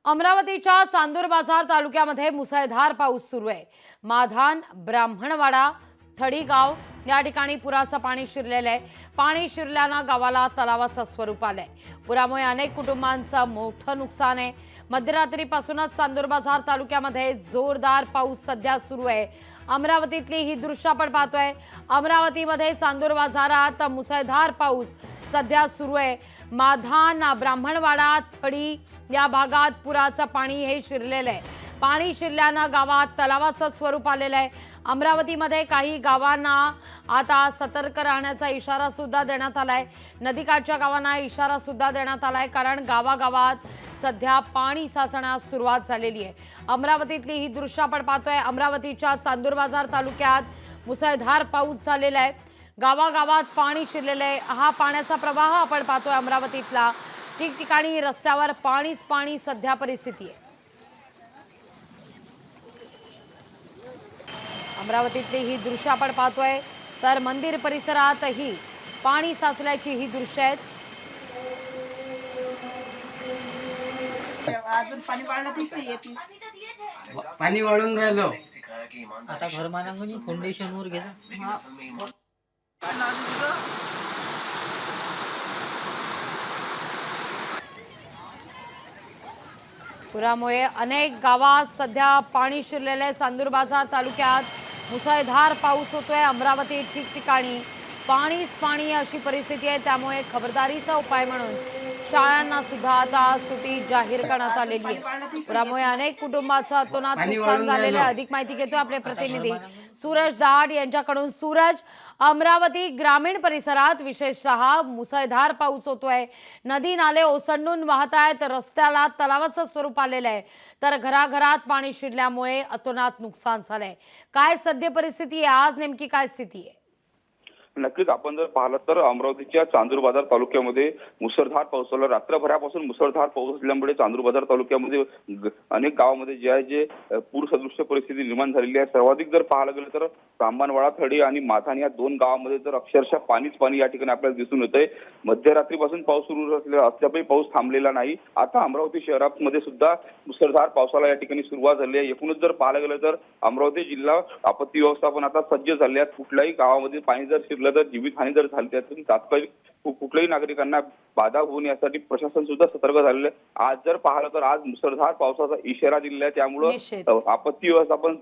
अमरावतीच्या चांदूर बाजार तालुक्यामध्ये मुसळधार पाऊस सुरू आहे। माधान, ब्राह्मणवाडा, थडी गाव या ठिकाणी पुराचं पाणी शिरलेलं आहे। पाणी शिरल्यानं गावाला तलावाचं स्वरूप आलंय। पुरामुळे अनेक कुटुंबांचं मोठं नुकसान आहे। मध्यरात्रीपासूनच चांदूर बाजार तालुक्यामध्ये जोरदार पाऊस सध्या सुरू आहे। अमरावतीतली ही दृश्य आपण पाहतोय। अमरावतीमध्ये चांदूर बाजारात मुसळधार पाऊस सध्या सुरू आहे। माधान, ब्राह्मणवाडा, थडी या भागात पुराचं पाणी हे शिरलेलं आहे। पाणी शिरल्यानं गावात तलावाचं स्वरूप आलेलं आहे। अमरावतीमध्ये काही गावांना आता सतर्क राहण्याचा इशारा सुद्धा देण्यात आलाय। नदीकाठच्या गावांना इशारा सुद्धा देण्यात आलाय, कारण गावागावात सध्या पाणी साचण्यास सुरुवात झालेली आहे। अमरावतीतली ही दृश्य आपण पाहतोय। अमरावतीच्या चांदूर बाजार तालुक्यात मुसळधार पाऊस झालेला आहे। गावागावात पाणी शिरलेलं आहे। हा पाण्याचा प्रवाह आपण पाहतोय अमरावतीतला। ठिकठिकाणी रस्त्यावर पाणीच पाणी सध्या परिस्थिती आहे। अमरावतीतली ही दृश्य आपण पाहतोय, तर मंदिर परिसरातही पाणी साचल्याची ही दृश्य आहेत। अजून पाणी वाढलं तर येते, पाणी वाढून राहिलो आता घर बांधांगणी फाउंडेशन वर गेला। पुरामुळे अनेक गावात सध्या पाणी शिरलेले आहे। चांदूर बाजार तालुक्यात मुसळधार पाऊस होतोय। अमरावती ठिकठिकाणी पाणीच पाणी अशी परिस्थिती आहे। त्यामुळे खबरदारीचा उपाय म्हणून शाळांना सुद्धा आता सुट्टी जाहीर करण्यात आलेली आहे। पुरामुळे अनेक कुटुंबाचं अतोनात नुकसान झालेलं आहे। अधिक माहिती घेतो आपले प्रतिनिधी सूरज दहाड यांच्याकडून। सूरज, अमरावती ग्रामीण परिसरात विशेषतः मुसळधार पाऊस होतोय। नदी नाले ओसंडून वाहत आहेत। रस्त्याला तलावाचं स्वरूप आलेलं आहे, तर घराघरात पाणी शिरल्यामुळे अतोनात नुकसान झालंय। काय सध्या परिस्थिती आहे? आज नेमकी काय स्थिती आहे? नक्कीच आपण जर पाहिलं तर अमरावतीच्या चांदूर बाजार तालुक्यामध्ये मुसळधार पाऊस झाला। रात्रभरापासून मुसळधार पाऊस असल्यामुळे चांदूर बाजार तालुक्यामध्ये अनेक गावांमध्ये जे पूर सदृश्य परिस्थिती निर्माण झालेली आहे। सर्वाधिक जर पाहायला गेलं तर ब्राह्मणवाडा, थडी आणि माधान या दोन गावांमध्ये तर अक्षरशः पाणीच पाणी या ठिकाणी आपल्याला दिसून येतंय। मध्यरात्रीपासून पाऊस सुरू असल्यामुळे पाऊस थांबलेला नाही। आता अमरावती शहरामध्ये सुद्धा मुसळधार पावसाला या ठिकाणी सुरुवात झाली आहे। एकूणच जर पाहायला गेलं तर अमरावती जिल्हा आपत्ती व्यवस्थापन आता सज्ज झाले आहे। कुठल्याही गावामध्ये पाणी जर शिरलं तर जीवितहानी जर झाली त्यातून तात्कालिक कुठल्याही नागरिकांना बाधा होऊ नये यासाठी प्रशासन सुद्धा सतर्क झालेलं आहे। आज जर पाहिलं तर आज मुसळधार पावसाचा इशारा दिलेला आहे, त्यामुळे आपत्ती व्यवस्थापन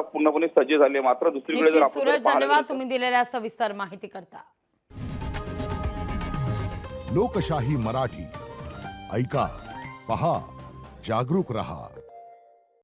पूर्णपणे सज्ज झाले। मात्र दुसरीकडे जर आपण धन्यवाद तुम्ही दिलेल्या सविस्तर माहिती करता। लोकशाही मराठी ऐका, पहा, जागरूक रहा।